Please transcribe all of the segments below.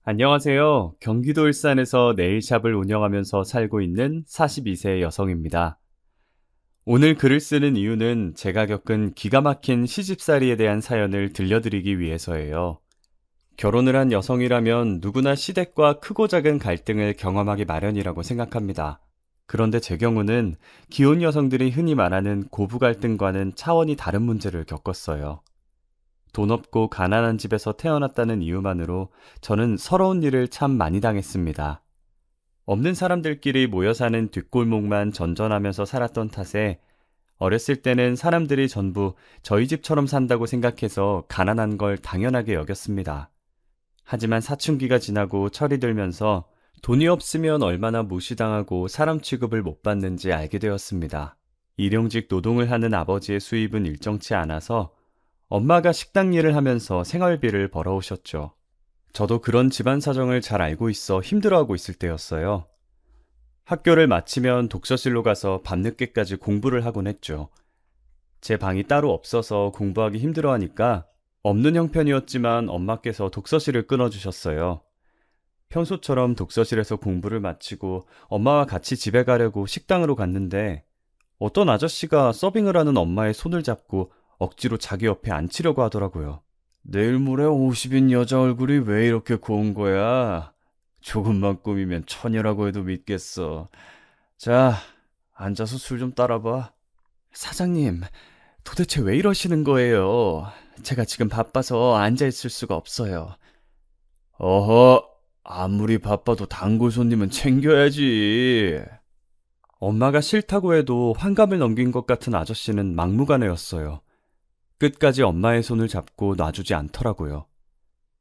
안녕하세요. 경기도 일산에서 네일샵을 운영하면서 살고 있는 42세 여성입니다. 오늘 글을 쓰는 이유는 제가 겪은 기가 막힌 시집살이에 대한 사연을 들려드리기 위해서예요. 결혼을 한 여성이라면 누구나 시댁과 크고 작은 갈등을 경험하기 마련이라고 생각합니다. 그런데 제 경우는 기혼 여성들이 흔히 말하는 고부 갈등과는 차원이 다른 문제를 겪었어요. 돈 없고 가난한 집에서 태어났다는 이유만으로 저는 서러운 일을 참 많이 당했습니다. 없는 사람들끼리 모여 사는 뒷골목만 전전하면서 살았던 탓에 어렸을 때는 사람들이 전부 저희 집처럼 산다고 생각해서 가난한 걸 당연하게 여겼습니다. 하지만 사춘기가 지나고 철이 들면서 돈이 없으면 얼마나 무시당하고 사람 취급을 못 받는지 알게 되었습니다. 일용직 노동을 하는 아버지의 수입은 일정치 않아서 엄마가 식당 일을 하면서 생활비를 벌어오셨죠. 저도 그런 집안 사정을 잘 알고 있어 힘들어하고 있을 때였어요. 학교를 마치면 독서실로 가서 밤늦게까지 공부를 하곤 했죠. 제 방이 따로 없어서 공부하기 힘들어하니까 없는 형편이었지만 엄마께서 독서실을 끊어주셨어요. 평소처럼 독서실에서 공부를 마치고 엄마와 같이 집에 가려고 식당으로 갔는데 어떤 아저씨가 서빙을 하는 엄마의 손을 잡고 억지로 자기 옆에 앉히려고 하더라고요. 내일 모레 50인 여자 얼굴이 왜 이렇게 고운 거야? 조금만 꾸미면 처녀라고 해도 믿겠어. 자, 앉아서 술 좀 따라봐. 사장님, 도대체 왜 이러시는 거예요? 제가 지금 바빠서 앉아있을 수가 없어요. 어허, 아무리 바빠도 단골 손님은 챙겨야지. 엄마가 싫다고 해도 환갑을 넘긴 것 같은 아저씨는 막무가내였어요. 끝까지 엄마의 손을 잡고 놔주지 않더라고요.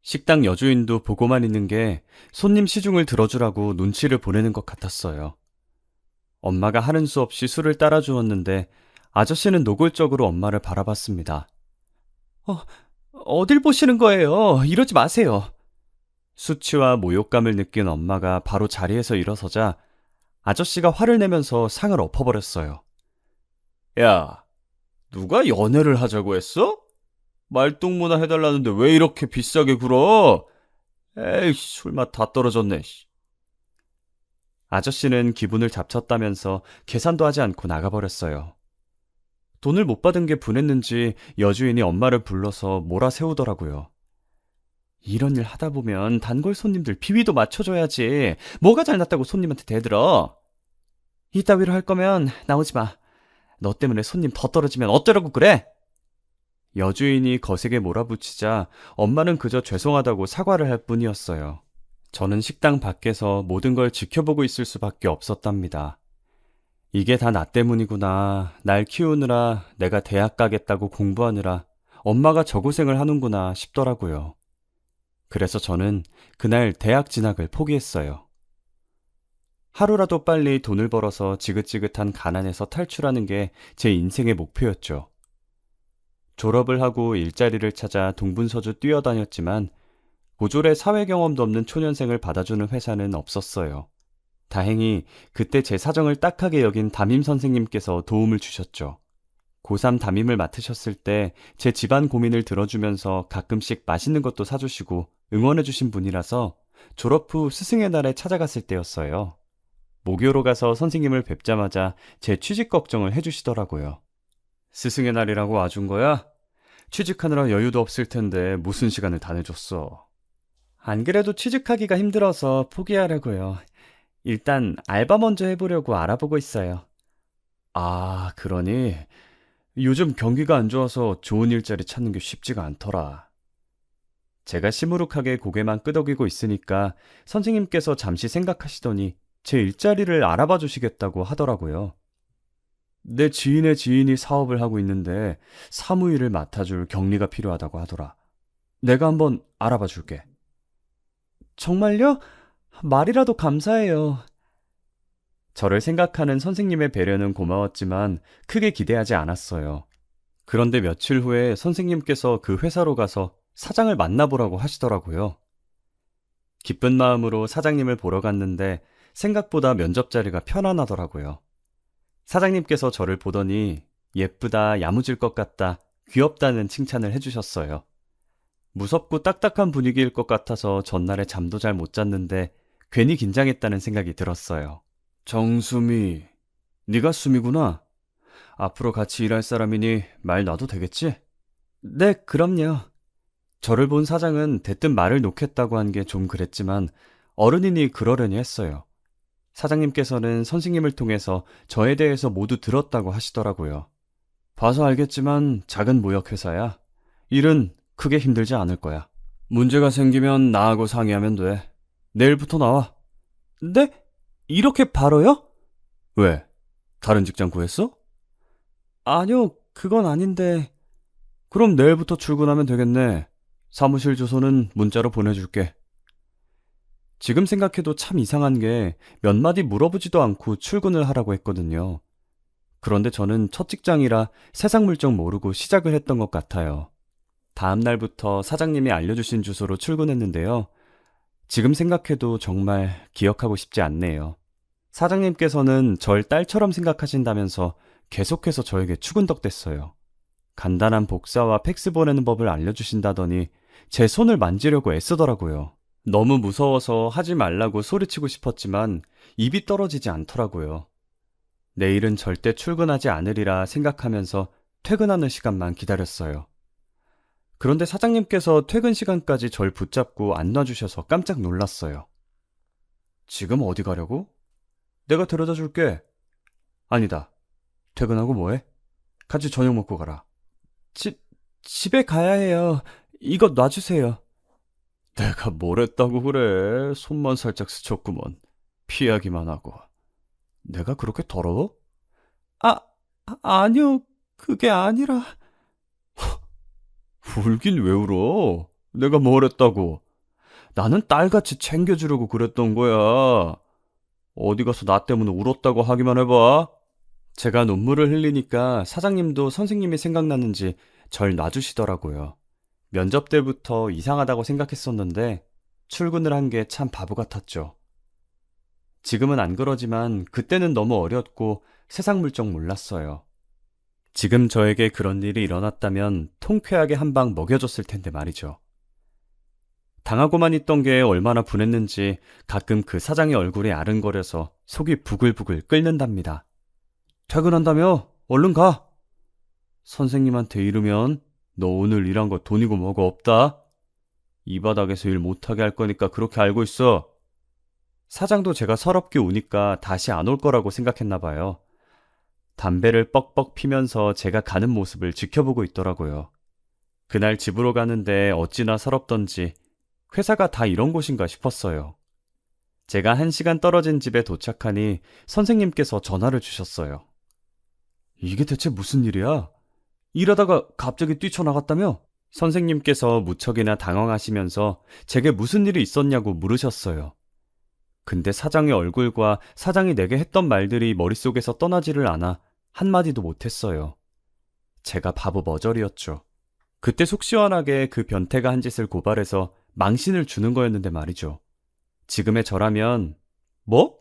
식당 여주인도 보고만 있는 게 손님 시중을 들어주라고 눈치를 보내는 것 같았어요. 엄마가 하는 수 없이 술을 따라 주었는데 아저씨는 노골적으로 엄마를 바라봤습니다. 어, 어딜 보시는 거예요? 이러지 마세요. 수치와 모욕감을 느낀 엄마가 바로 자리에서 일어서자 아저씨가 화를 내면서 상을 엎어버렸어요. 야, 누가 연애를 하자고 했어? 말동무나 해달라는데 왜 이렇게 비싸게 굴어? 에이, 술맛 다 떨어졌네. 아저씨는 기분을 잡쳤다면서 계산도 하지 않고 나가버렸어요. 돈을 못 받은 게 분했는지 여주인이 엄마를 불러서 몰아세우더라고요. 이런 일 하다 보면 단골 손님들 비위도 맞춰줘야지. 뭐가 잘났다고 손님한테 대들어? 이따위로 할 거면 나오지 마. 너 때문에 손님 더 떨어지면 어쩌라고 그래? 여주인이 거세게 몰아붙이자 엄마는 그저 죄송하다고 사과를 할 뿐이었어요. 저는 식당 밖에서 모든 걸 지켜보고 있을 수밖에 없었답니다. 이게 다 나 때문이구나. 날 키우느라 내가 대학 가겠다고 공부하느라 엄마가 저 고생을 하는구나 싶더라고요. 그래서 저는 그날 대학 진학을 포기했어요. 하루라도 빨리 돈을 벌어서 지긋지긋한 가난에서 탈출하는 게 제 인생의 목표였죠. 졸업을 하고 일자리를 찾아 동분서주 뛰어다녔지만 고졸의 사회 경험도 없는 초년생을 받아주는 회사는 없었어요. 다행히 그때 제 사정을 딱하게 여긴 담임 선생님께서 도움을 주셨죠. 고3 담임을 맡으셨을 때 제 집안 고민을 들어주면서 가끔씩 맛있는 것도 사주시고 응원해주신 분이라서 졸업 후 스승의 날에 찾아갔을 때였어요. 모교로 가서 선생님을 뵙자마자 제 취직 걱정을 해주시더라고요. 스승의 날이라고 와준 거야? 취직하느라 여유도 없을 텐데 무슨 시간을 다 내줬어. 안 그래도 취직하기가 힘들어서 포기하려고요. 일단 알바 먼저 해보려고 알아보고 있어요. 아, 그러니 요즘 경기가 안 좋아서 좋은 일자리 찾는 게 쉽지가 않더라. 제가 시무룩하게 고개만 끄덕이고 있으니까 선생님께서 잠시 생각하시더니 제 일자리를 알아봐 주시겠다고 하더라고요. 내 지인의 지인이 사업을 하고 있는데 사무일을 맡아줄 격리가 필요하다고 하더라. 내가 한번 알아봐 줄게. 정말요? 말이라도 감사해요. 저를 생각하는 선생님의 배려는 고마웠지만 크게 기대하지 않았어요. 그런데 며칠 후에 선생님께서 그 회사로 가서 사장을 만나보라고 하시더라고요. 기쁜 마음으로 사장님을 보러 갔는데 생각보다 면접 자리가 편안하더라고요. 사장님께서 저를 보더니 예쁘다, 야무질 것 같다, 귀엽다는 칭찬을 해주셨어요. 무섭고 딱딱한 분위기일 것 같아서 전날에 잠도 잘 못 잤는데 괜히 긴장했다는 생각이 들었어요. 정수미, 네가 수미구나. 앞으로 같이 일할 사람이니 말 놔도 되겠지? 네, 그럼요. 저를 본 사장은 대뜸 말을 놓겠다고 한 게 좀 그랬지만 어른이니 그러려니 했어요. 사장님께서는 선생님을 통해서 저에 대해서 모두 들었다고 하시더라고요. 봐서 알겠지만 작은 무역회사야. 일은 크게 힘들지 않을 거야. 문제가 생기면 나하고 상의하면 돼. 내일부터 나와. 네? 이렇게 바로요? 왜? 다른 직장 구했어? 아니요, 그건 아닌데. 그럼 내일부터 출근하면 되겠네. 사무실 주소는 문자로 보내줄게. 지금 생각해도 참 이상한 게 몇 마디 물어보지도 않고 출근을 하라고 했거든요. 그런데 저는 첫 직장이라 세상 물정 모르고 시작을 했던 것 같아요. 다음 날부터 사장님이 알려주신 주소로 출근했는데요. 지금 생각해도 정말 기억하고 싶지 않네요. 사장님께서는 절 딸처럼 생각하신다면서 계속해서 저에게 추근덕댔어요. 간단한 복사와 팩스 보내는 법을 알려주신다더니 제 손을 만지려고 애쓰더라고요. 너무 무서워서 하지 말라고 소리치고 싶었지만 입이 떨어지지 않더라고요. 내일은 절대 출근하지 않으리라 생각하면서 퇴근하는 시간만 기다렸어요. 그런데 사장님께서 퇴근 시간까지 절 붙잡고 안 놔주셔서 깜짝 놀랐어요. 지금 어디 가려고? 내가 데려다 줄게. 아니다. 퇴근하고 뭐해? 같이 저녁 먹고 가라. 집에 가야 해요. 이거 놔주세요. 내가 뭘 했다고 그래. 손만 살짝 스쳤구먼. 피하기만 하고. 내가 그렇게 더러워? 아, 아니요. 그게 아니라. 울긴 왜 울어? 내가 뭘 했다고? 나는 딸같이 챙겨주려고 그랬던 거야. 어디 가서 나 때문에 울었다고 하기만 해봐. 제가 눈물을 흘리니까 사장님도 선생님이 생각났는지 절 놔주시더라고요. 면접 때부터 이상하다고 생각했었는데 출근을 한 게 참 바보 같았죠. 지금은 안 그러지만 그때는 너무 어렸고 세상 물정 몰랐어요. 지금 저에게 그런 일이 일어났다면 통쾌하게 한 방 먹여줬을 텐데 말이죠. 당하고만 있던 게 얼마나 분했는지 가끔 그 사장의 얼굴이 아른거려서 속이 부글부글 끓는답니다. 퇴근한다며? 얼른 가! 선생님한테 이르면 너 오늘 일한 거 돈이고 뭐고 없다. 이 바닥에서 일 못하게 할 거니까 그렇게 알고 있어. 사장도 제가 서럽게 우니까 다시 안 올 거라고 생각했나 봐요. 담배를 뻑뻑 피면서 제가 가는 모습을 지켜보고 있더라고요. 그날 집으로 가는데 어찌나 서럽던지 회사가 다 이런 곳인가 싶었어요. 제가 1시간 떨어진 집에 도착하니 선생님께서 전화를 주셨어요. 이게 대체 무슨 일이야? 일하다가 갑자기 뛰쳐나갔다며? 선생님께서 무척이나 당황하시면서 제게 무슨 일이 있었냐고 물으셨어요. 근데 사장의 얼굴과 사장이 내게 했던 말들이 머릿속에서 떠나지를 않아 한마디도 못했어요. 제가 바보 머저리였죠. 그때 속 시원하게 그 변태가 한 짓을 고발해서 망신을 주는 거였는데 말이죠. 지금의 저라면 뭐?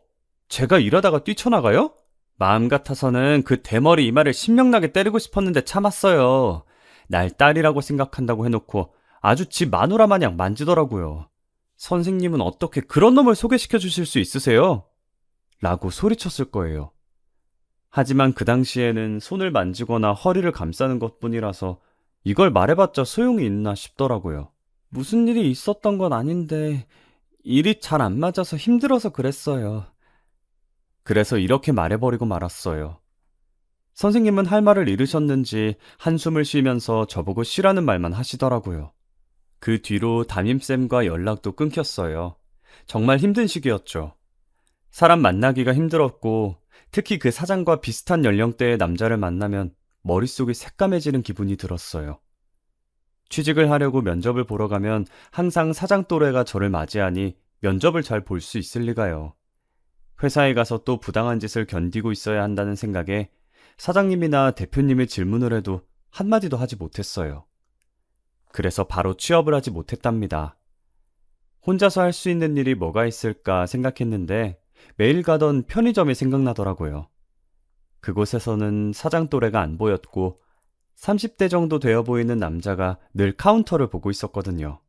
제가 일하다가 뛰쳐나가요? 마음 같아서는 그 대머리 이마를 신명나게 때리고 싶었는데 참았어요. 날 딸이라고 생각한다고 해놓고 아주 지 마누라 마냥 만지더라고요. 선생님은 어떻게 그런 놈을 소개시켜 주실 수 있으세요? 라고 소리쳤을 거예요. 하지만 그 당시에는 손을 만지거나 허리를 감싸는 것뿐이라서 이걸 말해봤자 소용이 있나 싶더라고요. 무슨 일이 있었던 건 아닌데 일이 잘 안 맞아서 힘들어서 그랬어요. 그래서 이렇게 말해버리고 말았어요. 선생님은 할 말을 잃으셨는지 한숨을 쉬면서 저보고 쉬라는 말만 하시더라고요. 그 뒤로 담임쌤과 연락도 끊겼어요. 정말 힘든 시기였죠. 사람 만나기가 힘들었고 특히 그 사장과 비슷한 연령대의 남자를 만나면 머릿속이 새까매지는 기분이 들었어요. 취직을 하려고 면접을 보러 가면 항상 사장 또래가 저를 맞이하니 면접을 잘 볼 수 있을 리가요. 회사에 가서 또 부당한 짓을 견디고 있어야 한다는 생각에 사장님이나 대표님의 질문을 해도 한마디도 하지 못했어요. 그래서 바로 취업을 하지 못했답니다. 혼자서 할 수 있는 일이 뭐가 있을까 생각했는데 매일 가던 편의점이 생각나더라고요. 그곳에서는 사장 또래가 안 보였고 30대 정도 되어 보이는 남자가 늘 카운터를 보고 있었거든요.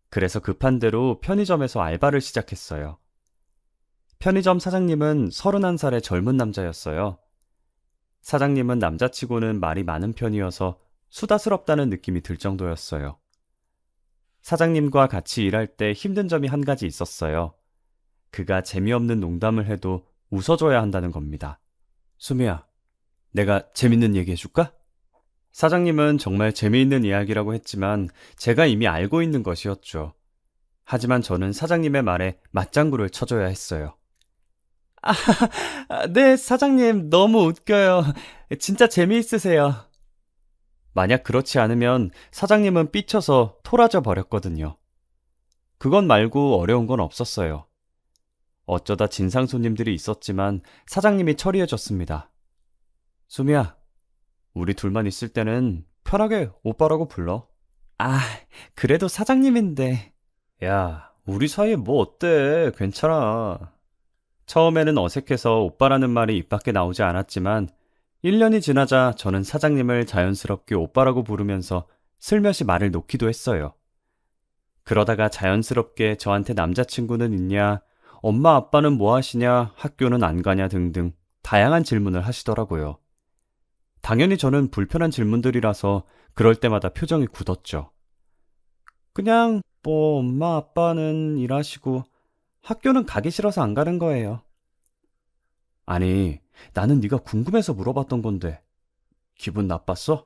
그래서 급한 대로 편의점에서 알바를 시작했어요. 편의점 사장님은 31살의 젊은 남자였어요. 사장님은 남자치고는 말이 많은 편이어서 수다스럽다는 느낌이 들 정도였어요. 사장님과 같이 일할 때 힘든 점이 한 가지 있었어요. 그가 재미없는 농담을 해도 웃어줘야 한다는 겁니다. 수미야, 내가 재밌는 얘기 해줄까? 사장님은 정말 재미있는 이야기라고 했지만 제가 이미 알고 있는 것이었죠. 하지만 저는 사장님의 말에 맞장구를 쳐줘야 했어요. 네, 사장님, 너무 웃겨요. 진짜 재미있으세요. 만약 그렇지 않으면 사장님은 삐쳐서 토라져 버렸거든요. 그건 말고 어려운 건 없었어요. 어쩌다 진상 손님들이 있었지만 사장님이 처리해줬습니다. 수미야, 우리 둘만 있을 때는 편하게 오빠라고 불러. 아, 그래도 사장님인데. 야, 우리 사이에 뭐 어때? 괜찮아. 처음에는 어색해서 오빠라는 말이 입 밖에 나오지 않았지만 1년이 지나자 저는 사장님을 자연스럽게 오빠라고 부르면서 슬며시 말을 놓기도 했어요. 그러다가 자연스럽게 저한테 남자친구는 있냐, 엄마 아빠는 뭐 하시냐, 학교는 안 가냐 등등 다양한 질문을 하시더라고요. 당연히 저는 불편한 질문들이라서 그럴 때마다 표정이 굳었죠. 그냥 뭐 엄마 아빠는 일하시고 학교는 가기 싫어서 안 가는 거예요. 아니, 나는 네가 궁금해서 물어봤던 건데 기분 나빴어?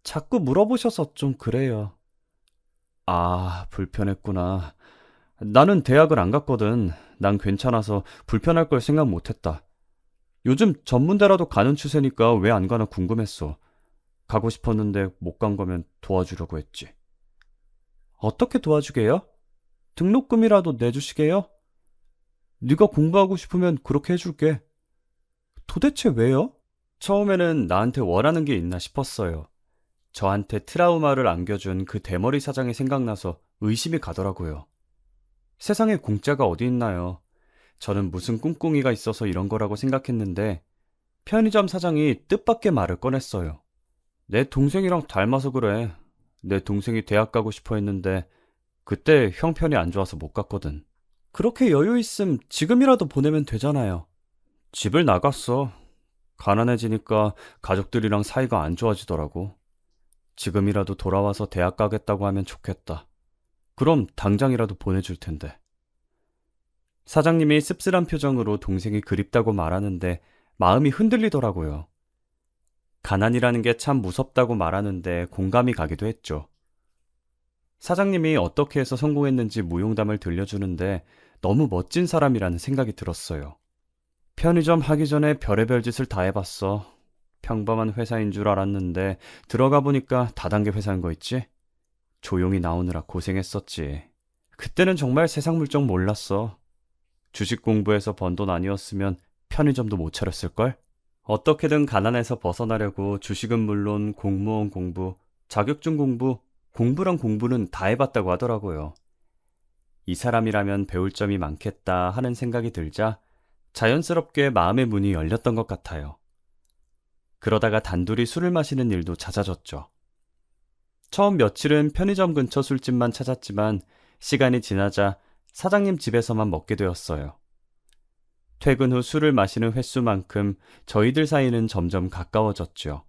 자꾸 물어보셔서 좀 그래요. 아, 불편했구나. 나는 대학을 안 갔거든. 난 괜찮아서 불편할 걸 생각 못 했다. 요즘 전문대라도 가는 추세니까 왜 안 가나 궁금했어. 가고 싶었는데 못 간 거면 도와주려고 했지. 어떻게 도와주게요? 등록금이라도 내주시게요? 네가 공부하고 싶으면 그렇게 해줄게. 도대체 왜요? 처음에는 나한테 원하는 게 있나 싶었어요. 저한테 트라우마를 안겨준 그 대머리 사장이 생각나서 의심이 가더라고요. 세상에 공짜가 어디 있나요? 저는 무슨 꿍꿍이가 있어서 이런 거라고 생각했는데 편의점 사장이 뜻밖의 말을 꺼냈어요. 내 동생이랑 닮아서 그래. 내 동생이 대학 가고 싶어 했는데 그때 형편이 안 좋아서 못 갔거든. 그렇게 여유 있음 지금이라도 보내면 되잖아요. 집을 나갔어. 가난해지니까 가족들이랑 사이가 안 좋아지더라고. 지금이라도 돌아와서 대학 가겠다고 하면 좋겠다. 그럼 당장이라도 보내줄 텐데. 사장님이 씁쓸한 표정으로 동생이 그립다고 말하는데 마음이 흔들리더라고요. 가난이라는 게 참 무섭다고 말하는데 공감이 가기도 했죠. 사장님이 어떻게 해서 성공했는지 무용담을 들려주는데 너무 멋진 사람이라는 생각이 들었어요. 편의점 하기 전에 별의별 짓을 다 해봤어. 평범한 회사인 줄 알았는데 들어가 보니까 다단계 회사인 거 있지? 조용히 나오느라 고생했었지. 그때는 정말 세상 물정 몰랐어. 주식 공부해서 번 돈 아니었으면 편의점도 못 차렸을걸? 어떻게든 가난에서 벗어나려고 주식은 물론 공무원 공부, 자격증 공부, 공부랑 공부는 다 해봤다고 하더라고요. 이 사람이라면 배울 점이 많겠다 하는 생각이 들자 자연스럽게 마음의 문이 열렸던 것 같아요. 그러다가 단둘이 술을 마시는 일도 잦아졌죠. 처음 며칠은 편의점 근처 술집만 찾았지만 시간이 지나자 사장님 집에서만 먹게 되었어요. 퇴근 후 술을 마시는 횟수만큼 저희들 사이는 점점 가까워졌죠.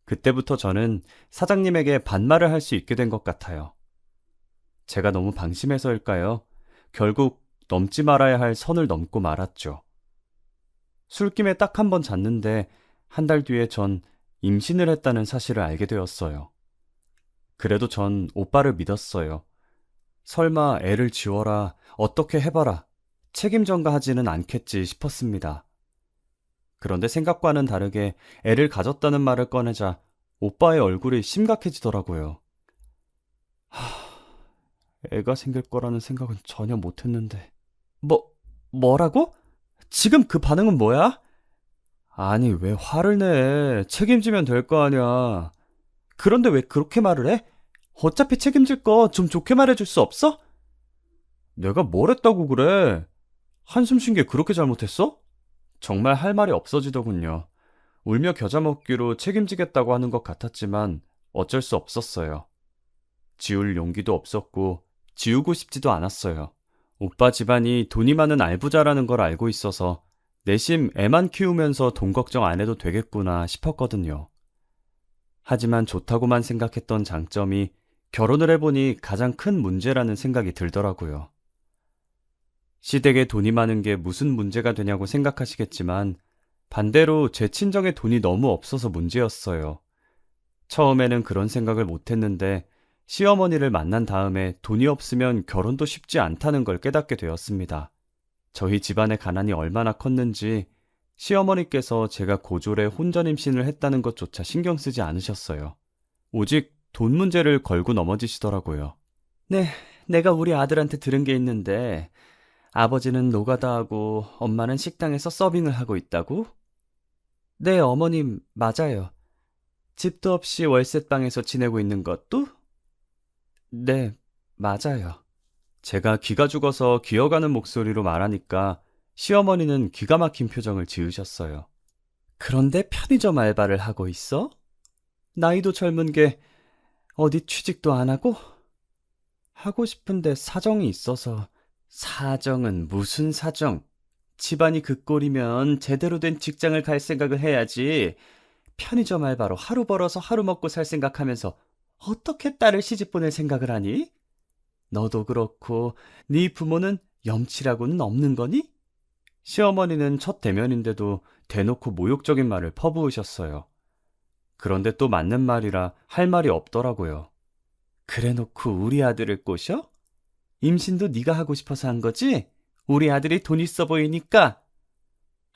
그때부터 저는 사장님에게 반말을 할 수 있게 된 것 같아요. 제가 너무 방심해서일까요? 결국 넘지 말아야 할 선을 넘고 말았죠. 술김에 딱 한 번 잤는데 한 달 뒤에 전 임신을 했다는 사실을 알게 되었어요. 그래도 전 오빠를 믿었어요. 설마 애를 지워라, 어떻게 해봐라, 책임 전가하지는 않겠지 싶었습니다. 그런데 생각과는 다르게 애를 가졌다는 말을 꺼내자 오빠의 얼굴이 심각해지더라고요. 애가 생길 거라는 생각은 전혀 못했는데. 뭐라고? 지금 그 반응은 뭐야? 아니, 왜 화를 내? 책임지면 될 거 아니야. 그런데 왜 그렇게 말을 해? 어차피 책임질 거 좀 좋게 말해줄 수 없어? 내가 뭘 했다고 그래? 한숨 쉰 게 그렇게 잘못했어? 정말 할 말이 없어지더군요. 울며 겨자 먹기로 책임지겠다고 하는 것 같았지만 어쩔 수 없었어요. 지울 용기도 없었고 지우고 싶지도 않았어요. 오빠 집안이 돈이 많은 알부자라는 걸 알고 있어서 내심 애만 키우면서 돈 걱정 안 해도 되겠구나 싶었거든요. 하지만 좋다고만 생각했던 장점이 결혼을 해보니 가장 큰 문제라는 생각이 들더라고요. 시댁에 돈이 많은 게 무슨 문제가 되냐고 생각하시겠지만 반대로 제 친정에 돈이 너무 없어서 문제였어요. 처음에는 그런 생각을 못했는데 시어머니를 만난 다음에 돈이 없으면 결혼도 쉽지 않다는 걸 깨닫게 되었습니다. 저희 집안의 가난이 얼마나 컸는지 시어머니께서 제가 고졸에 혼전 임신을 했다는 것조차 신경 쓰지 않으셨어요. 오직 돈 문제를 걸고 넘어지시더라고요. 네, 내가 우리 아들한테 들은 게 있는데 아버지는 노가다하고 엄마는 식당에서 서빙을 하고 있다고? 네, 어머님, 맞아요. 집도 없이 월세방에서 지내고 있는 것도? 네, 맞아요. 제가 기가 죽어서 기어가는 목소리로 말하니까 시어머니는 기가 막힌 표정을 지으셨어요. 그런데 편의점 알바를 하고 있어? 나이도 젊은 게 어디 취직도 안 하고? 하고 싶은데 사정이 있어서. 사정은 무슨 사정? 집안이 그 꼴이면 제대로 된 직장을 갈 생각을 해야지. 편의점 알바로 하루 벌어서 하루 먹고 살 생각하면서 어떻게 딸을 시집 보낼 생각을 하니? 너도 그렇고 네 부모는 염치라고는 없는 거니? 시어머니는 첫 대면인데도 대놓고 모욕적인 말을 퍼부으셨어요. 그런데 또 맞는 말이라 할 말이 없더라고요. 그래놓고 우리 아들을 꼬셔? 임신도 네가 하고 싶어서 한 거지? 우리 아들이 돈 있어 보이니까?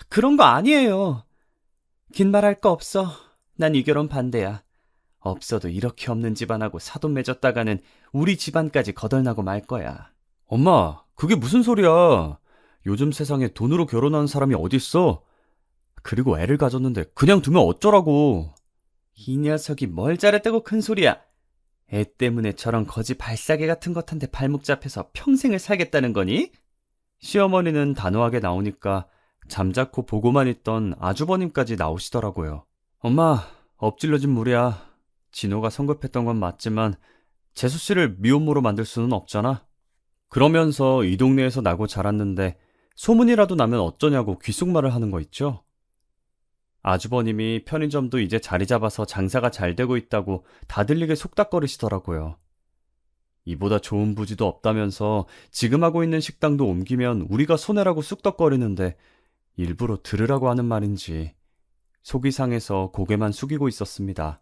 그런 거 아니에요. 긴 말 할 거 없어. 난 이 결혼 반대야. 없어도 이렇게 없는 집안하고 사돈 맺었다가는 우리 집안까지 거덜나고 말 거야. 엄마, 그게 무슨 소리야? 요즘 세상에 돈으로 결혼하는 사람이 어딨어? 그리고 애를 가졌는데 그냥 두면 어쩌라고. 이 녀석이 뭘 잘했다고 큰 소리야. 애 때문에 저런 거지 발사계 같은 것한테 발목 잡혀서 평생을 살겠다는 거니? 시어머니는 단호하게 나오니까 잠자코 보고만 있던 아주버님까지 나오시더라고요. 엄마, 엎질러진 물이야. 진호가 성급했던 건 맞지만 재수 씨를 미혼모로 만들 수는 없잖아. 그러면서 이 동네에서 나고 자랐는데 소문이라도 나면 어쩌냐고 귓속말을 하는 거 있죠? 아주버님이 편의점도 이제 자리 잡아서 장사가 잘 되고 있다고 다 들리게 속닥거리시더라고요. 이보다 좋은 부지도 없다면서 지금 하고 있는 식당도 옮기면 우리가 손해라고 쑥덕거리는데 일부러 들으라고 하는 말인지 속이 상해서 고개만 숙이고 있었습니다.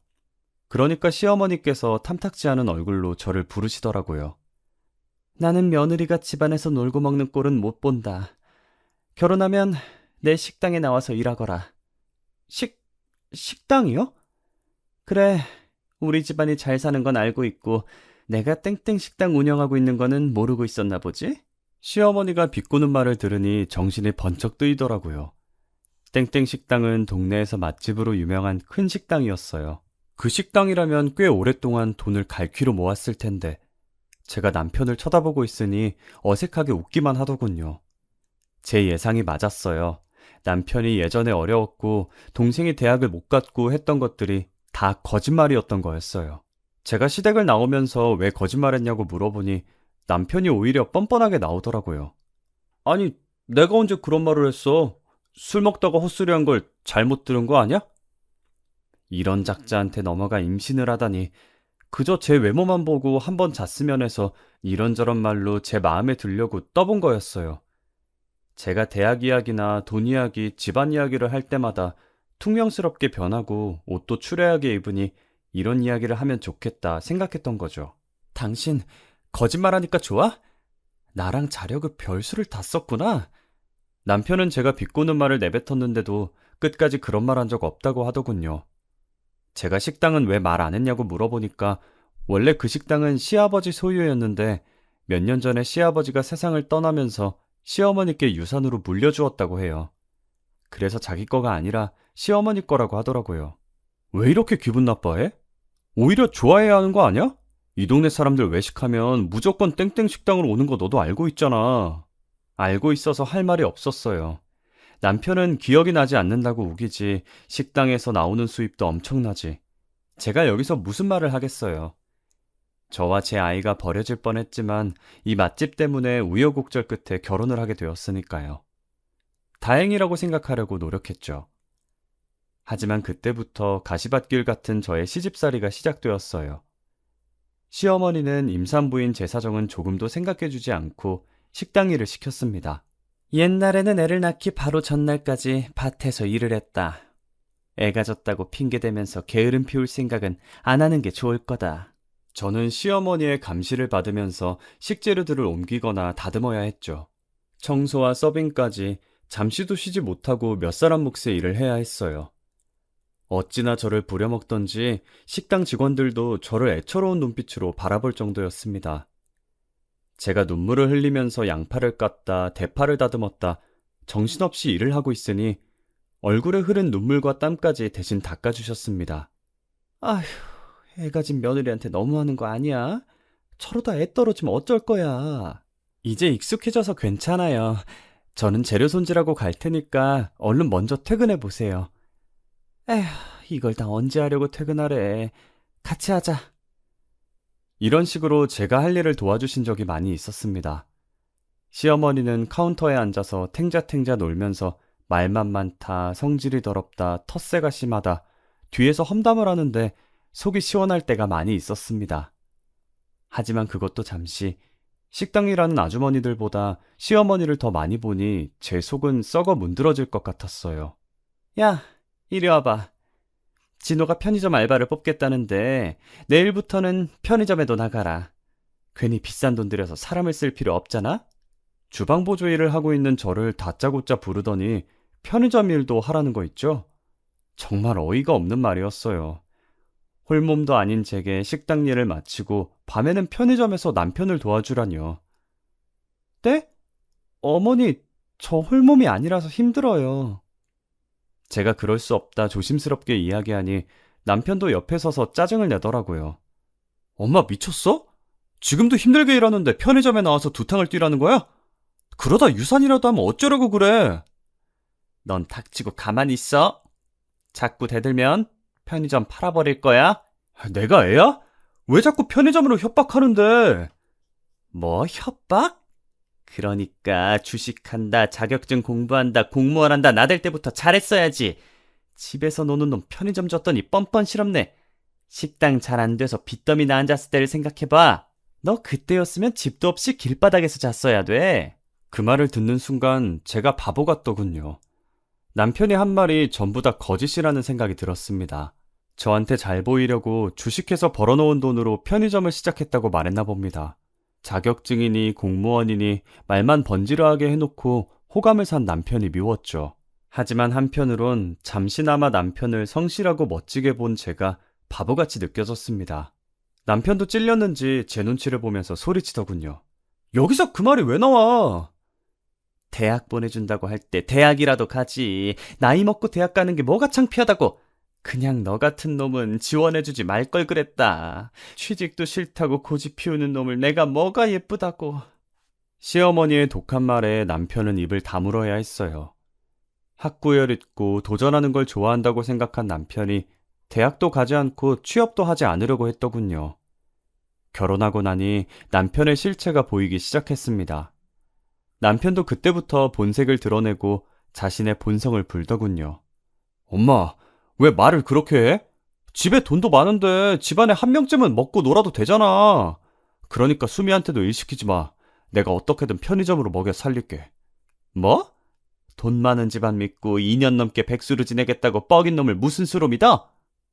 그러니까 시어머니께서 탐탁지 않은 얼굴로 저를 부르시더라고요. 나는 며느리가 집안에서 놀고 먹는 꼴은 못 본다. 결혼하면 내 식당에 나와서 일하거라. 식당이요? 그래, 우리 집안이 잘 사는 건 알고 있고 내가 땡땡 식당 운영하고 있는 거는 모르고 있었나 보지? 시어머니가 비꼬는 말을 들으니 정신이 번쩍 뜨이더라고요. 땡땡 식당은 동네에서 맛집으로 유명한 큰 식당이었어요. 그 식당이라면 꽤 오랫동안 돈을 갈퀴로 모았을 텐데 제가 남편을 쳐다보고 있으니 어색하게 웃기만 하더군요. 제 예상이 맞았어요. 남편이 예전에 어려웠고 동생이 대학을 못 갔고 했던 것들이 다 거짓말이었던 거였어요. 제가 시댁을 나오면서 왜 거짓말했냐고 물어보니 남편이 오히려 뻔뻔하게 나오더라고요. 아니, 내가 언제 그런 말을 했어? 술 먹다가 헛소리한 걸 잘못 들은 거 아니야? 이런 작자한테 넘어가 임신을 하다니 그저 제 외모만 보고 한번 잤으면 해서 이런저런 말로 제 마음에 들려고 떠본 거였어요. 제가 대학 이야기나 돈 이야기, 집안 이야기를 할 때마다 퉁명스럽게 변하고 옷도 추레하게 입으니 이런 이야기를 하면 좋겠다 생각했던 거죠. 당신 거짓말하니까 좋아? 나랑 자려고 별수를 다 썼구나. 남편은 제가 비꼬는 말을 내뱉었는데도 끝까지 그런 말 한 적 없다고 하더군요. 제가 식당은 왜 말 안 했냐고 물어보니까 원래 그 식당은 시아버지 소유였는데 몇 년 전에 시아버지가 세상을 떠나면서 시어머니께 유산으로 물려주었다고 해요. 그래서 자기 거가 아니라 시어머니 거라고 하더라고요. 왜 이렇게 기분 나빠해? 오히려 좋아해야 하는 거 아니야? 이 동네 사람들 외식하면 무조건 땡땡 식당으로 오는 거 너도 알고 있잖아. 알고 있어서 할 말이 없었어요. 남편은 기억이 나지 않는다고 우기지 식당에서 나오는 수입도 엄청나지. 제가 여기서 무슨 말을 하겠어요. 저와 제 아이가 버려질 뻔했지만 이 맛집 때문에 우여곡절 끝에 결혼을 하게 되었으니까요. 다행이라고 생각하려고 노력했죠. 하지만 그때부터 가시밭길 같은 저의 시집살이가 시작되었어요. 시어머니는 임산부인 제 사정은 조금도 생각해주지 않고 식당 일을 시켰습니다. 옛날에는 애를 낳기 바로 전날까지 밭에서 일을 했다. 애가 졌다고 핑계대면서 게으름 피울 생각은 안 하는 게 좋을 거다. 저는 시어머니의 감시를 받으면서 식재료들을 옮기거나 다듬어야 했죠. 청소와 서빙까지 잠시도 쉬지 못하고 몇 사람 몫의 일을 해야 했어요. 어찌나 저를 부려먹던지 식당 직원들도 저를 애처로운 눈빛으로 바라볼 정도였습니다. 제가 눈물을 흘리면서 양파를 깠다, 대파를 다듬었다, 정신없이 일을 하고 있으니 얼굴에 흐른 눈물과 땀까지 대신 닦아주셨습니다. 아휴, 애가 진 며느리한테 너무하는 거 아니야? 저러다 애 떨어지면 어쩔 거야. 이제 익숙해져서 괜찮아요. 저는 재료 손질하고 갈 테니까 얼른 먼저 퇴근해 보세요. 에휴, 이걸 다 언제 하려고 퇴근하래. 같이 하자. 이런 식으로 제가 할 일을 도와주신 적이 많이 있었습니다. 시어머니는 카운터에 앉아서 탱자탱자 놀면서 말만 많다, 성질이 더럽다, 텃세가 심하다, 뒤에서 험담을 하는데 속이 시원할 때가 많이 있었습니다. 하지만 그것도 잠시, 식당 일하는 아주머니들보다 시어머니를 더 많이 보니 제 속은 썩어 문드러질 것 같았어요. 야, 이리 와봐. 진호가 편의점 알바를 뽑겠다는데 내일부터는 편의점에도 나가라. 괜히 비싼 돈 들여서 사람을 쓸 필요 없잖아? 주방보조 일을 하고 있는 저를 다짜고짜 부르더니 편의점 일도 하라는 거 있죠? 정말 어이가 없는 말이었어요. 홀몸도 아닌 제게 식당 일을 마치고 밤에는 편의점에서 남편을 도와주라니요. 네? 어머니, 저 홀몸이 아니라서 힘들어요. 제가 그럴 수 없다 조심스럽게 이야기하니 남편도 옆에 서서 짜증을 내더라고요. 엄마 미쳤어? 지금도 힘들게 일하는데 편의점에 나와서 두탕을 뛰라는 거야? 그러다 유산이라도 하면 어쩌려고 그래? 넌 닥치고 가만히 있어. 자꾸 대들면 편의점 팔아버릴 거야. 내가 애야? 왜 자꾸 편의점으로 협박하는데? 뭐 협박? 그러니까 주식한다, 자격증 공부한다, 공무원 한다 나댈 때부터 잘했어야지. 집에서 노는 놈 편의점 줬더니 뻔뻔 실없네. 식당 잘 안 돼서 빚더미 나 앉았을 때를 생각해봐. 너 그때였으면 집도 없이 길바닥에서 잤어야 돼. 그 말을 듣는 순간 제가 바보 같더군요. 남편이 한 말이 전부 다 거짓이라는 생각이 들었습니다. 저한테 잘 보이려고 주식해서 벌어놓은 돈으로 편의점을 시작했다고 말했나 봅니다. 자격증이니 공무원이니 말만 번지르하게 해놓고 호감을 산 남편이 미웠죠. 하지만 한편으론 잠시나마 남편을 성실하고 멋지게 본 제가 바보같이 느껴졌습니다. 남편도 찔렸는지 제 눈치를 보면서 소리치더군요. 여기서 그 말이 왜 나와? 대학 보내준다고 할 때 대학이라도 가지. 나이 먹고 대학 가는 게 뭐가 창피하다고. 그냥 너 같은 놈은 지원해주지 말 걸 그랬다. 취직도 싫다고 고집 피우는 놈을 내가 뭐가 예쁘다고. 시어머니의 독한 말에 남편은 입을 다물어야 했어요. 학구열 있고 도전하는 걸 좋아한다고 생각한 남편이 대학도 가지 않고 취업도 하지 않으려고 했더군요. 결혼하고 나니 남편의 실체가 보이기 시작했습니다. 남편도 그때부터 본색을 드러내고 자신의 본성을 불더군요. 엄마, 왜 말을 그렇게 해? 집에 돈도 많은데 집안에 한 명쯤은 먹고 놀아도 되잖아. 그러니까 수미한테도 일 시키지 마. 내가 어떻게든 편의점으로 먹여 살릴게. 뭐? 돈 많은 집안 믿고 2년 넘게 백수로 지내겠다고 뻐긴 놈을 무슨 수로 믿어?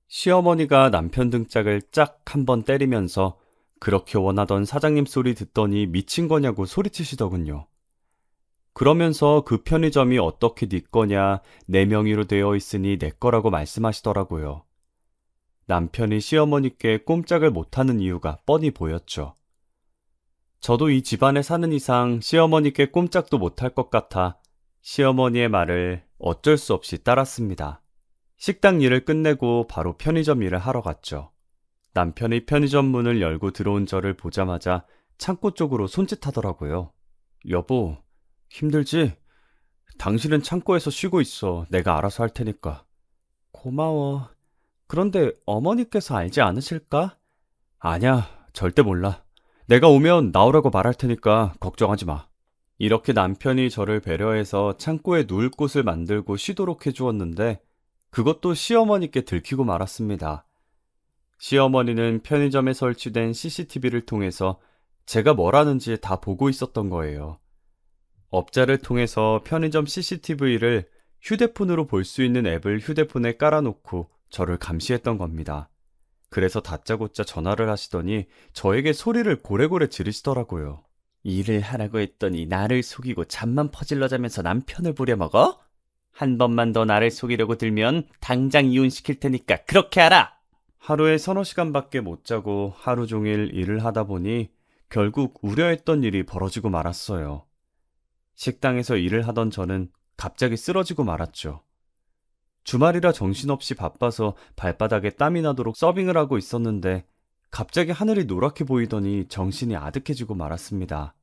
시어머니가 남편 등짝을 짝 한 번 때리면서 그렇게 원하던 사장님 소리 듣더니 미친 거냐고 소리치시더군요. 그러면서 그 편의점이 어떻게 네 거냐, 내 명의로 되어 있으니 내 거라고 말씀하시더라고요. 남편이 시어머니께 꼼짝을 못하는 이유가 뻔히 보였죠. 저도 이 집안에 사는 이상 시어머니께 꼼짝도 못할 것 같아 시어머니의 말을 어쩔 수 없이 따랐습니다. 식당 일을 끝내고 바로 편의점 일을 하러 갔죠. 남편이 편의점 문을 열고 들어온 저를 보자마자 창고 쪽으로 손짓하더라고요. 여보, 힘들지? 당신은 창고에서 쉬고 있어. 내가 알아서 할 테니까. 고마워. 그런데 어머니께서 알지 않으실까? 아냐, 절대 몰라. 내가 오면 나오라고 말할 테니까 걱정하지 마. 이렇게 남편이 저를 배려해서 창고에 누울 곳을 만들고 쉬도록 해주었는데 그것도 시어머니께 들키고 말았습니다. 시어머니는 편의점에 설치된 CCTV를 통해서 제가 뭘 하는지 다 보고 있었던 거예요. 업자를 통해서 편의점 CCTV를 휴대폰으로 볼 수 있는 앱을 휴대폰에 깔아놓고 저를 감시했던 겁니다. 그래서 다짜고짜 전화를 하시더니 저에게 소리를 고래고래 지르시더라고요. 일을 하라고 했더니 나를 속이고 잠만 퍼질러 자면서 남편을 부려먹어? 한 번만 더 나를 속이려고 들면 당장 이혼시킬 테니까 그렇게 하라! 하루에 서너 시간밖에 못 자고 하루 종일 일을 하다 보니 결국 우려했던 일이 벌어지고 말았어요. 식당에서 일을 하던 저는 갑자기 쓰러지고 말았죠. 주말이라 정신없이 바빠서 발바닥에 땀이 나도록 서빙을 하고 있었는데 갑자기 하늘이 노랗게 보이더니 정신이 아득해지고 말았습니다.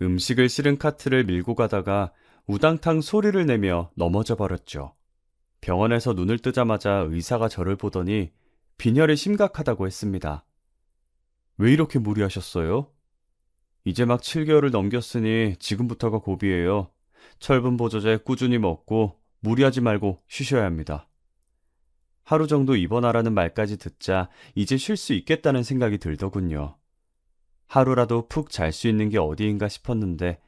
음식을 실은 카트를 밀고 가다가 우당탕 소리를 내며 넘어져 버렸죠. 병원에서 눈을 뜨자마자 의사가 저를 보더니 빈혈이 심각하다고 했습니다. 왜 이렇게 무리하셨어요? 이제 막 7개월을 넘겼으니 지금부터가 고비예요. 철분 보조제 꾸준히 먹고 무리하지 말고 쉬셔야 합니다. 하루 정도 입원하라는 말까지 듣자 이제 쉴 수 있겠다는 생각이 들더군요. 하루라도 푹 잘 수 있는 게 어디인가 싶었는데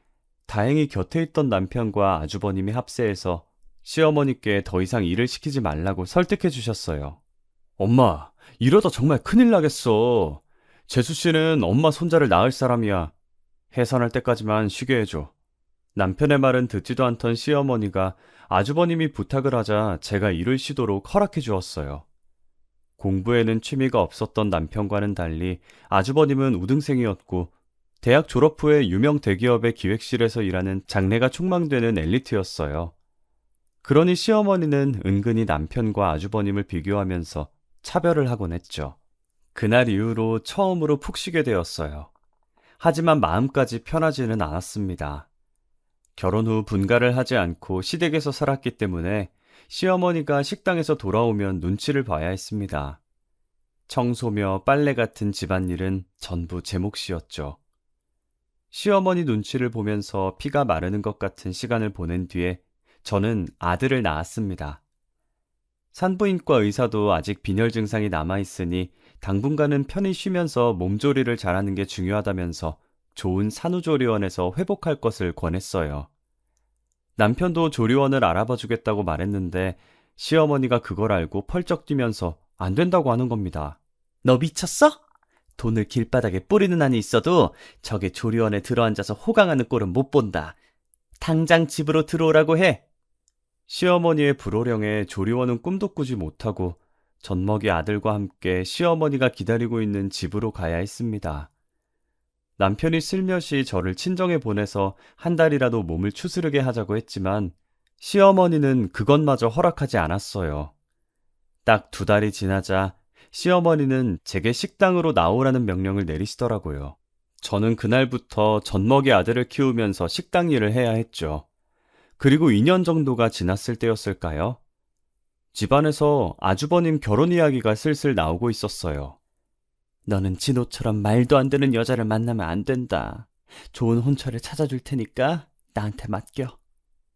다행히 곁에 있던 남편과 아주버님이 합세해서 시어머니께 더 이상 일을 시키지 말라고 설득해 주셨어요. 엄마, 이러다 정말 큰일 나겠어. 재수 씨는 엄마 손자를 낳을 사람이야. 해산할 때까지만 쉬게 해줘. 남편의 말은 듣지도 않던 시어머니가 아주버님이 부탁을 하자 제가 일을 쉬도록 허락해 주었어요. 공부에는 취미가 없었던 남편과는 달리 아주버님은 우등생이었고 대학 졸업 후에 유명 대기업의 기획실에서 일하는 장래가 촉망되는 엘리트였어요. 그러니 시어머니는 은근히 남편과 아주버님을 비교하면서 차별을 하곤 했죠. 그날 이후로 처음으로 푹 쉬게 되었어요. 하지만 마음까지 편하지는 않았습니다. 결혼 후 분가를 하지 않고 시댁에서 살았기 때문에 시어머니가 식당에서 돌아오면 눈치를 봐야 했습니다. 청소며 빨래 같은 집안일은 전부 제 몫이었죠. 시어머니 눈치를 보면서 피가 마르는 것 같은 시간을 보낸 뒤에 저는 아들을 낳았습니다. 산부인과 의사도 아직 빈혈 증상이 남아있으니 당분간은 편히 쉬면서 몸조리를 잘하는 게 중요하다면서 좋은 산후조리원에서 회복할 것을 권했어요. 남편도 조리원을 알아봐 주겠다고 말했는데 시어머니가 그걸 알고 펄쩍 뛰면서 안 된다고 하는 겁니다. 너 미쳤어? 돈을 길바닥에 뿌리는 한이 있어도 저게 조리원에 들어앉아서 호강하는 꼴은 못 본다. 당장 집으로 들어오라고 해. 시어머니의 불호령에 조리원은 꿈도 꾸지 못하고 젖먹이 아들과 함께 시어머니가 기다리고 있는 집으로 가야 했습니다. 남편이 슬며시 저를 친정에 보내서 한 달이라도 몸을 추스르게 하자고 했지만 시어머니는 그것마저 허락하지 않았어요. 딱 2달이 지나자 시어머니는 제게 식당으로 나오라는 명령을 내리시더라고요. 저는 그날부터 젖먹이 아들을 키우면서 식당 일을 해야 했죠. 그리고 2년 정도가 지났을 때였을까요? 집안에서 아주버님 결혼 이야기가 슬슬 나오고 있었어요. 너는 진호처럼 말도 안 되는 여자를 만나면 안 된다. 좋은 혼처를 찾아줄 테니까 나한테 맡겨.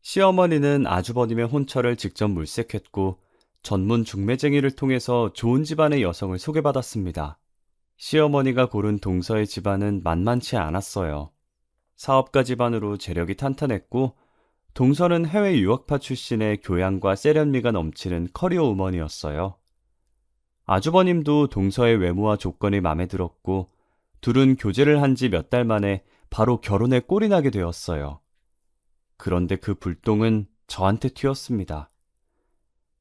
시어머니는 아주버님의 혼처를 직접 물색했고 전문 중매쟁이를 통해서 좋은 집안의 여성을 소개받았습니다. 시어머니가 고른 동서의 집안은 만만치 않았어요. 사업가 집안으로 재력이 탄탄했고 동서는 해외 유학파 출신의 교양과 세련미가 넘치는 커리어 우먼이었어요. 아주버님도 동서의 외모와 조건이 마음에 들었고 둘은 교제를 한 지 몇 달 만에 바로 결혼에 꼴이 나게 되었어요. 그런데 그 불똥은 저한테 튀었습니다.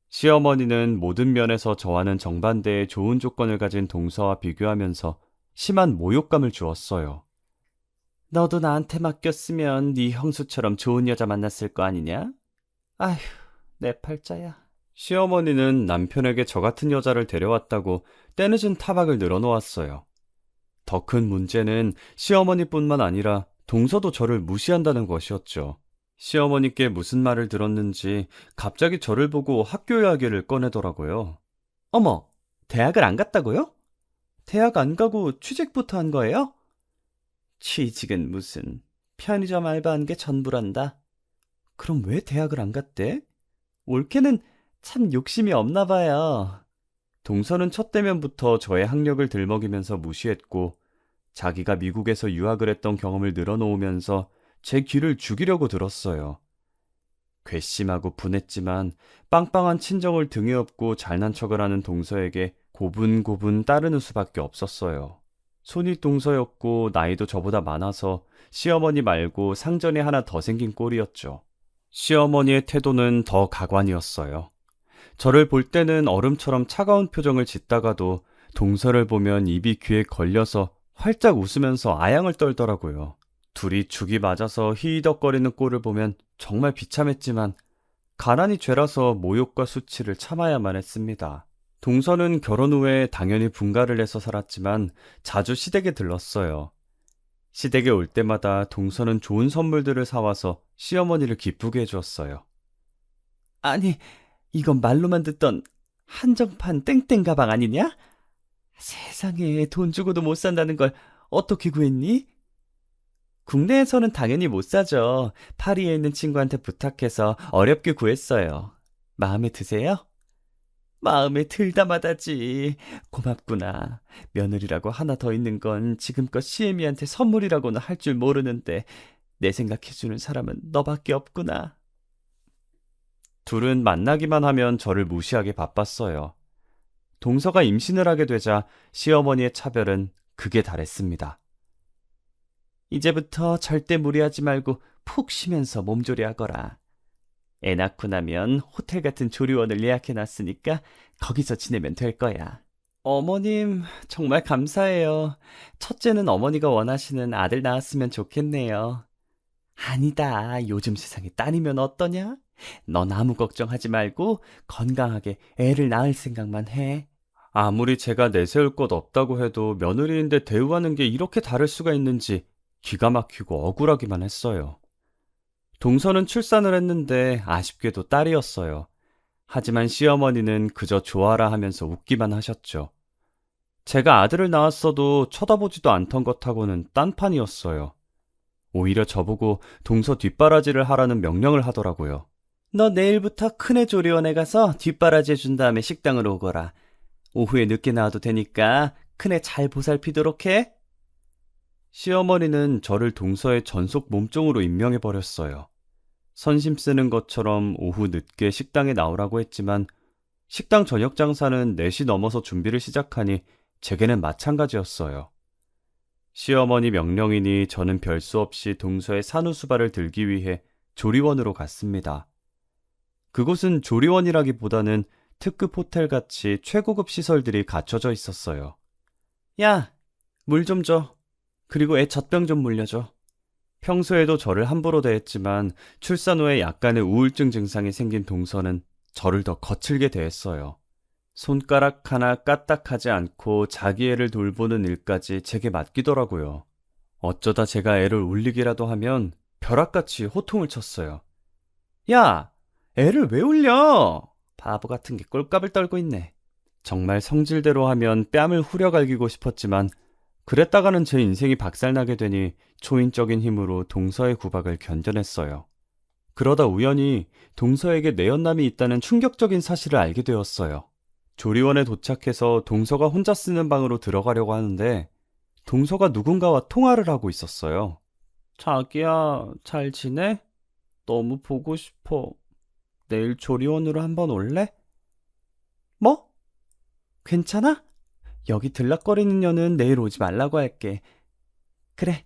시어머니는 모든 면에서 저와는 정반대의 좋은 조건을 가진 동서와 비교하면서 심한 모욕감을 주었어요. 너도 나한테 맡겼으면 네 형수처럼 좋은 여자 만났을 거 아니냐? 아휴, 내 팔자야. 시어머니는 남편에게 저 같은 여자를 데려왔다고 때늦은 타박을 늘어놓았어요. 더 큰 문제는 시어머니뿐만 아니라 동서도 저를 무시한다는 것이었죠. 시어머니께 무슨 말을 들었는지 갑자기 저를 보고 학교 이야기를 꺼내더라고요. 어머, 대학을 안 갔다고요? 대학 안 가고 취직부터 한 거예요? 취직은 무슨, 편의점 알바한 게 전부란다. 그럼 왜 대학을 안 갔대? 올케는 참 욕심이 없나 봐요. 동서는 첫 대면부터 저의 학력을 들먹이면서 무시했고, 자기가 미국에서 유학을 했던 경험을 늘어놓으면서 제 귀를 죽이려고 들었어요. 괘씸하고 분했지만 빵빵한 친정을 등에 업고 잘난 척을 하는 동서에게 고분고분 따르는 수밖에 없었어요. 손이 동서였고 나이도 저보다 많아서 시어머니 말고 상전이 하나 더 생긴 꼴이었죠. 시어머니의 태도는 더 가관이었어요. 저를 볼 때는 얼음처럼 차가운 표정을 짓다가도 동서를 보면 입이 귀에 걸려서 활짝 웃으면서 아양을 떨더라고요. 둘이 죽이 맞아서 히히덕거리는 꼴을 보면 정말 비참했지만 가난이 죄라서 모욕과 수치를 참아야만 했습니다. 동서는 결혼 후에 당연히 분가를 해서 살았지만 자주 시댁에 들렀어요. 시댁에 올 때마다 동서는 좋은 선물들을 사와서 시어머니를 기쁘게 해주었어요. 아니, 이건 말로만 듣던 한정판 땡땡 가방 아니냐? 세상에 돈 주고도 못 산다는 걸 어떻게 구했니? 국내에서는 당연히 못 사죠. 파리에 있는 친구한테 부탁해서 어렵게 구했어요. 마음에 드세요? 마음에 들다마다지. 고맙구나. 며느리라고 하나 더 있는 건 지금껏 시애미한테 선물이라고는 할 줄 모르는데 내 생각해주는 사람은 너밖에 없구나. 둘은 만나기만 하면 저를 무시하게 바빴어요. 동서가 임신을 하게 되자 시어머니의 차별은 극에 달했습니다. 이제부터 절대 무리하지 말고 푹 쉬면서 몸조리하거라. 애 낳고 나면 호텔 같은 조리원을 예약해놨으니까 거기서 지내면 될 거야. 어머님, 정말 감사해요. 첫째는 어머니가 원하시는 아들 낳았으면 좋겠네요. 아니다. 요즘 세상에 딸이면 어떠냐? 넌 아무 걱정하지 말고 건강하게 애를 낳을 생각만 해. 아무리 제가 내세울 것 없다고 해도 며느리인데 대우하는 게 이렇게 다를 수가 있는지 기가 막히고 억울하기만 했어요. 동서는 출산을 했는데 아쉽게도 딸이었어요. 하지만 시어머니는 그저 좋아라 하면서 웃기만 하셨죠. 제가 아들을 낳았어도 쳐다보지도 않던 것하고는 딴판이었어요. 오히려 저보고 동서 뒷바라지를 하라는 명령을 하더라고요. 너 내일부터 큰애 조리원에 가서 뒷바라지 해준 다음에 식당으로 오거라. 오후에 늦게 나와도 되니까 큰애 잘 보살피도록 해. 시어머니는 저를 동서의 전속 몸종으로 임명해버렸어요. 선심 쓰는 것처럼 오후 늦게 식당에 나오라고 했지만 식당 저녁 장사는 4시 넘어서 준비를 시작하니 제게는 마찬가지였어요. 시어머니 명령이니 저는 별 수 없이 동서의 산후수발을 들기 위해 조리원으로 갔습니다. 그곳은 조리원이라기보다는 특급 호텔같이 최고급 시설들이 갖춰져 있었어요. 야, 물 좀 줘. 그리고 애 젖병 좀 물려줘. 평소에도 저를 함부로 대했지만 출산 후에 약간의 우울증 증상이 생긴 동서는 저를 더 거칠게 대했어요. 손가락 하나 까딱하지 않고 자기 애를 돌보는 일까지 제게 맡기더라고요. 어쩌다 제가 애를 울리기라도 하면 벼락같이 호통을 쳤어요. 야, 애를 왜 울려? 바보 같은 게 꼴값을 떨고 있네. 정말 성질대로 하면 뺨을 후려갈기고 싶었지만 그랬다가는 제 인생이 박살나게 되니 초인적인 힘으로 동서의 구박을 견뎌냈어요. 그러다 우연히 동서에게 내연남이 있다는 충격적인 사실을 알게 되었어요. 조리원에 도착해서 동서가 혼자 쓰는 방으로 들어가려고 하는데 동서가 누군가와 통화를 하고 있었어요. 자기야, 잘 지내? 너무 보고 싶어. 내일 조리원으로 한번 올래? 뭐? 괜찮아? 여기 들락거리는 년은 내일 오지 말라고 할게. 그래,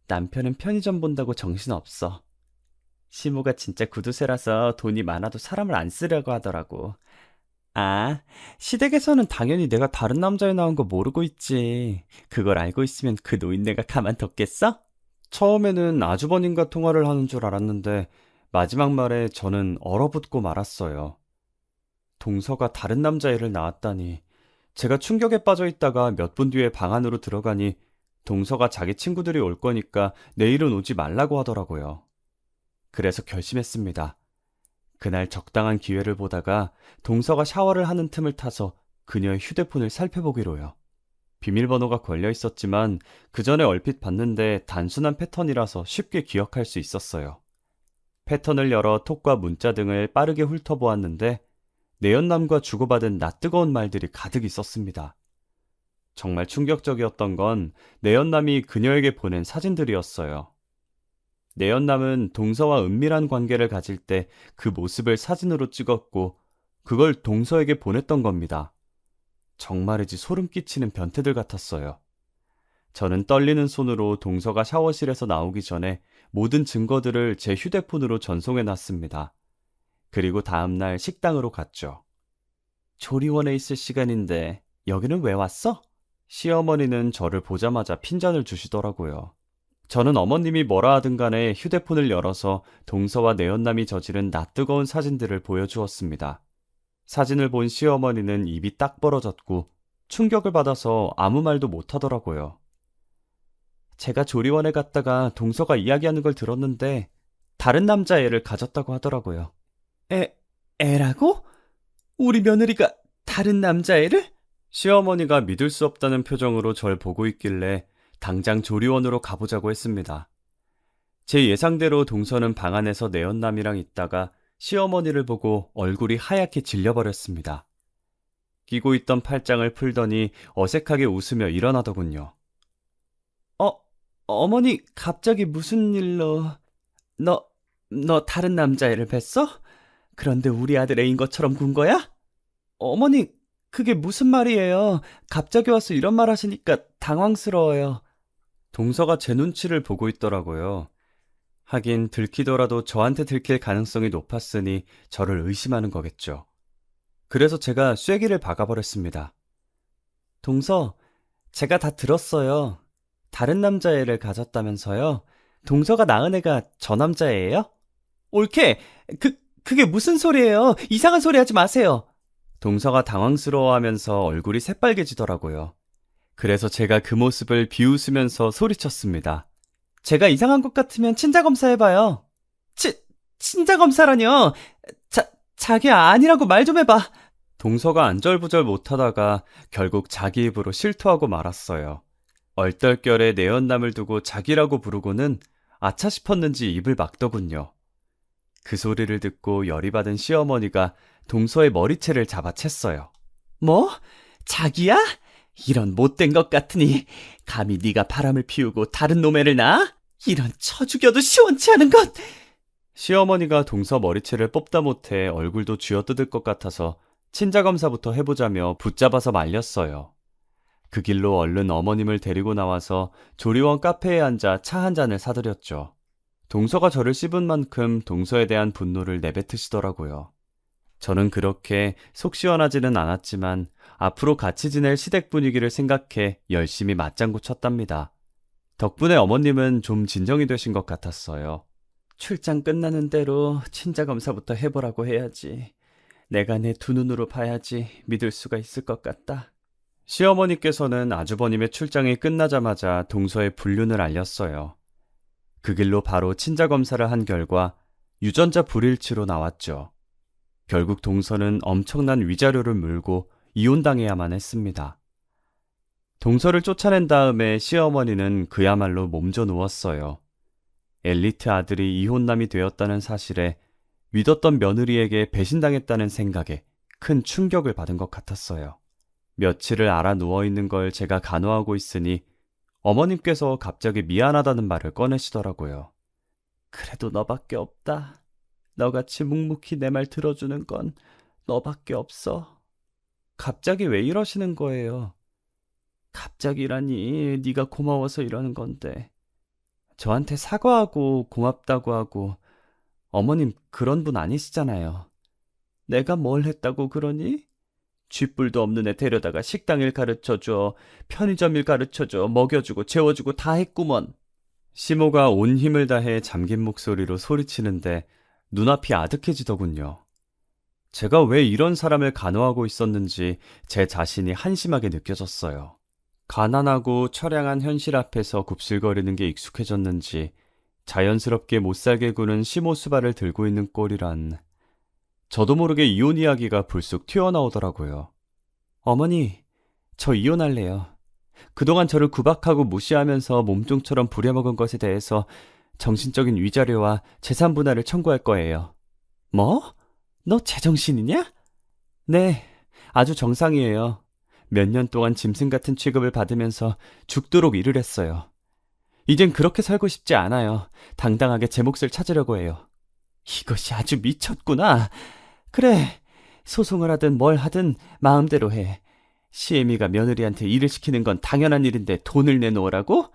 남편은 편의점 본다고 정신없어. 시모가 진짜 구두쇠라서 돈이 많아도 사람을 안 쓰려고 하더라고. 아, 시댁에서는 당연히 내가 다른 남자에 나온 거 모르고 있지. 그걸 알고 있으면 그 노인네가 가만뒀겠어? 처음에는 아주버님과 통화를 하는 줄 알았는데 마지막 말에 저는 얼어붙고 말았어요. 동서가 다른 남자애를 낳았다니. 제가 충격에 빠져 있다가 몇 분 뒤에 방 안으로 들어가니 동서가 자기 친구들이 올 거니까 내일은 오지 말라고 하더라고요. 그래서 결심했습니다. 그날 적당한 기회를 보다가 동서가 샤워를 하는 틈을 타서 그녀의 휴대폰을 살펴보기로요. 비밀번호가 걸려 있었지만 그 전에 얼핏 봤는데 단순한 패턴이라서 쉽게 기억할 수 있었어요. 패턴을 열어 톡과 문자 등을 빠르게 훑어보았는데 내연남과 주고받은 낯뜨거운 말들이 가득 있었습니다. 정말 충격적이었던 건 내연남이 그녀에게 보낸 사진들이었어요. 내연남은 동서와 은밀한 관계를 가질 때 그 모습을 사진으로 찍었고 그걸 동서에게 보냈던 겁니다. 정말이지 소름 끼치는 변태들 같았어요. 저는 떨리는 손으로 동서가 샤워실에서 나오기 전에 모든 증거들을 제 휴대폰으로 전송해 놨습니다. 그리고 다음날 식당으로 갔죠. 조리원에 있을 시간인데 여기는 왜 왔어? 시어머니는 저를 보자마자 핀잔을 주시더라고요. 저는 어머님이 뭐라 하든 간에 휴대폰을 열어서 동서와 내연남이 저지른 낯뜨거운 사진들을 보여주었습니다. 사진을 본 시어머니는 입이 딱 벌어졌고 충격을 받아서 아무 말도 못하더라고요. 제가 조리원에 갔다가 동서가 이야기하는 걸 들었는데 다른 남자애를 가졌다고 하더라고요. 애라고? 우리 며느리가 다른 남자애를? 시어머니가 믿을 수 없다는 표정으로 절 보고 있길래 당장 조리원으로 가보자고 했습니다. 제 예상대로 동서는 방 안에서 내연남이랑 있다가 시어머니를 보고 얼굴이 하얗게 질려버렸습니다. 끼고 있던 팔짱을 풀더니 어색하게 웃으며 일어나더군요. 어머니 갑자기 무슨 일로... 너 다른 남자애를 뵀어? 그런데 우리 아들 애인 것처럼 군 거야? 어머니 그게 무슨 말이에요? 갑자기 와서 이런 말 하시니까 당황스러워요. 동서가 제 눈치를 보고 있더라고요. 하긴 들키더라도 저한테 들킬 가능성이 높았으니 저를 의심하는 거겠죠. 그래서 제가 쐐기를 박아버렸습니다. 동서, 제가 다 들었어요. 다른 남자애를 가졌다면서요? 동서가 낳은 애가 저 남자애예요? 옳게! 그게 무슨 소리예요? 이상한 소리 하지 마세요. 동서가 당황스러워하면서 얼굴이 새빨개지더라고요. 그래서 제가 그 모습을 비웃으면서 소리쳤습니다. 제가 이상한 것 같으면 친자검사 해봐요. 친자검사라뇨? 자기야 아니라고 말 좀 해봐. 동서가 안절부절 못하다가 결국 자기 입으로 실토하고 말았어요. 얼떨결에 내연남을 두고 자기라고 부르고는 아차 싶었는지 입을 막더군요. 그 소리를 듣고 열이 받은 시어머니가 동서의 머리채를 잡아챘어요. 뭐? 자기야? 이런 못된 것 같으니 감히 네가 바람을 피우고 다른 놈애를 낳아? 이런 쳐 죽여도 시원치 않은 것! 시어머니가 동서 머리채를 뽑다 못해 얼굴도 쥐어뜯을 것 같아서 친자검사부터 해보자며 붙잡아서 말렸어요. 그 길로 얼른 어머님을 데리고 나와서 조리원 카페에 앉아 차 한 잔을 사드렸죠. 동서가 저를 씹은 만큼 동서에 대한 분노를 내뱉으시더라고요. 저는 그렇게 속 시원하지는 않았지만 앞으로 같이 지낼 시댁 분위기를 생각해 열심히 맞장구 쳤답니다. 덕분에 어머님은 좀 진정이 되신 것 같았어요. 출장 끝나는 대로 친자검사부터 해보라고 해야지. 내가 내 두 눈으로 봐야지 믿을 수가 있을 것 같다. 시어머니께서는 아주버님의 출장이 끝나자마자 동서의 불륜을 알렸어요. 그 길로 바로 친자검사를 한 결과 유전자 불일치로 나왔죠. 결국 동서는 엄청난 위자료를 물고 이혼당해야만 했습니다. 동서를 쫓아낸 다음에 시어머니는 그야말로 몸져 누웠어요. 엘리트 아들이 이혼남이 되었다는 사실에 믿었던 며느리에게 배신당했다는 생각에 큰 충격을 받은 것 같았어요. 며칠을 알아 누워있는 걸 제가 간호하고 있으니 어머님께서 갑자기 미안하다는 말을 꺼내시더라고요. 그래도 너밖에 없다. 너같이 묵묵히 내 말 들어주는 건 너밖에 없어. 갑자기 왜 이러시는 거예요? 갑자기라니 네가 고마워서 이러는 건데. 저한테 사과하고 고맙다고 하고 어머님 그런 분 아니시잖아요. 내가 뭘 했다고 그러니? 쥐뿔도 없는 애 데려다가 식당일 가르쳐줘, 편의점 일 가르쳐줘, 먹여주고 재워주고 다 했구먼. 시모가 온 힘을 다해 잠긴 목소리로 소리치는데 눈앞이 아득해지더군요. 제가 왜 이런 사람을 간호하고 있었는지 제 자신이 한심하게 느껴졌어요. 가난하고 처량한 현실 앞에서 굽실거리는 게 익숙해졌는지 자연스럽게 못살게 구는 심호수발을 들고 있는 꼴이란. 저도 모르게 이혼 이야기가 불쑥 튀어나오더라고요. 어머니, 저 이혼할래요. 그동안 저를 구박하고 무시하면서 몸종처럼 부려먹은 것에 대해서 정신적인 위자료와 재산 분할을 청구할 거예요. 뭐? 너 제정신이냐? 네, 아주 정상이에요. 몇 년 동안 짐승 같은 취급을 받으면서 죽도록 일을 했어요. 이젠 그렇게 살고 싶지 않아요. 당당하게 제 몫을 찾으려고 해요. 이것이 아주 미쳤구나. 그래, 소송을 하든 뭘 하든 마음대로 해. 시애미가 며느리한테 일을 시키는 건 당연한 일인데 돈을 내놓으라고?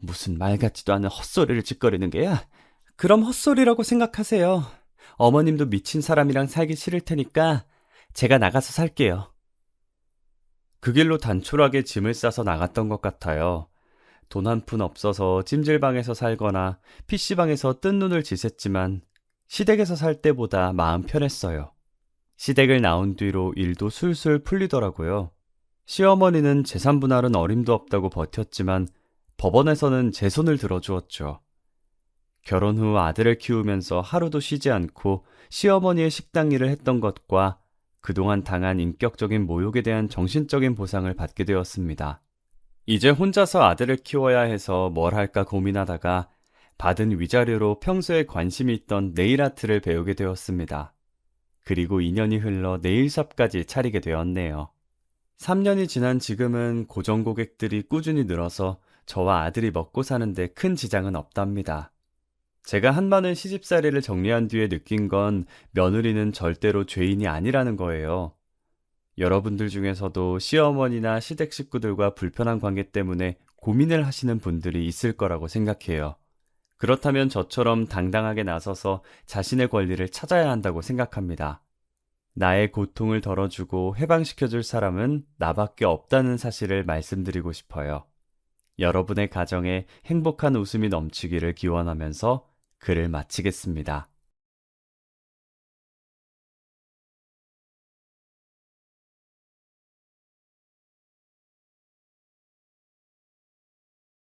무슨 말 같지도 않은 헛소리를 짓거리는 게야? 그럼 헛소리라고 생각하세요. 어머님도 미친 사람이랑 살기 싫을 테니까 제가 나가서 살게요. 그 길로 단촐하게 짐을 싸서 나갔던 것 같아요. 돈 한 푼 없어서 찜질방에서 살거나 PC방에서 뜬 눈을 지샜지만 시댁에서 살 때보다 마음 편했어요. 시댁을 나온 뒤로 일도 술술 풀리더라고요. 시어머니는 재산 분할은 어림도 없다고 버텼지만 법원에서는 제 손을 들어주었죠. 결혼 후 아들을 키우면서 하루도 쉬지 않고 시어머니의 식당 일을 했던 것과 그동안 당한 인격적인 모욕에 대한 정신적인 보상을 받게 되었습니다. 이제 혼자서 아들을 키워야 해서 뭘 할까 고민하다가 받은 위자료로 평소에 관심이 있던 네일 아트를 배우게 되었습니다. 그리고 2년이 흘러 네일샵까지 차리게 되었네요. 3년이 지난 지금은 고정 고객들이 꾸준히 늘어서 저와 아들이 먹고 사는데 큰 지장은 없답니다. 제가 한많은 시집살이를 정리한 뒤에 느낀 건 며느리는 절대로 죄인이 아니라는 거예요. 여러분들 중에서도 시어머니나 시댁 식구들과 불편한 관계 때문에 고민을 하시는 분들이 있을 거라고 생각해요. 그렇다면 저처럼 당당하게 나서서 자신의 권리를 찾아야 한다고 생각합니다. 나의 고통을 덜어주고 해방시켜줄 사람은 나밖에 없다는 사실을 말씀드리고 싶어요. 여러분의 가정에 행복한 웃음이 넘치기를 기원하면서 글을 마치겠습니다.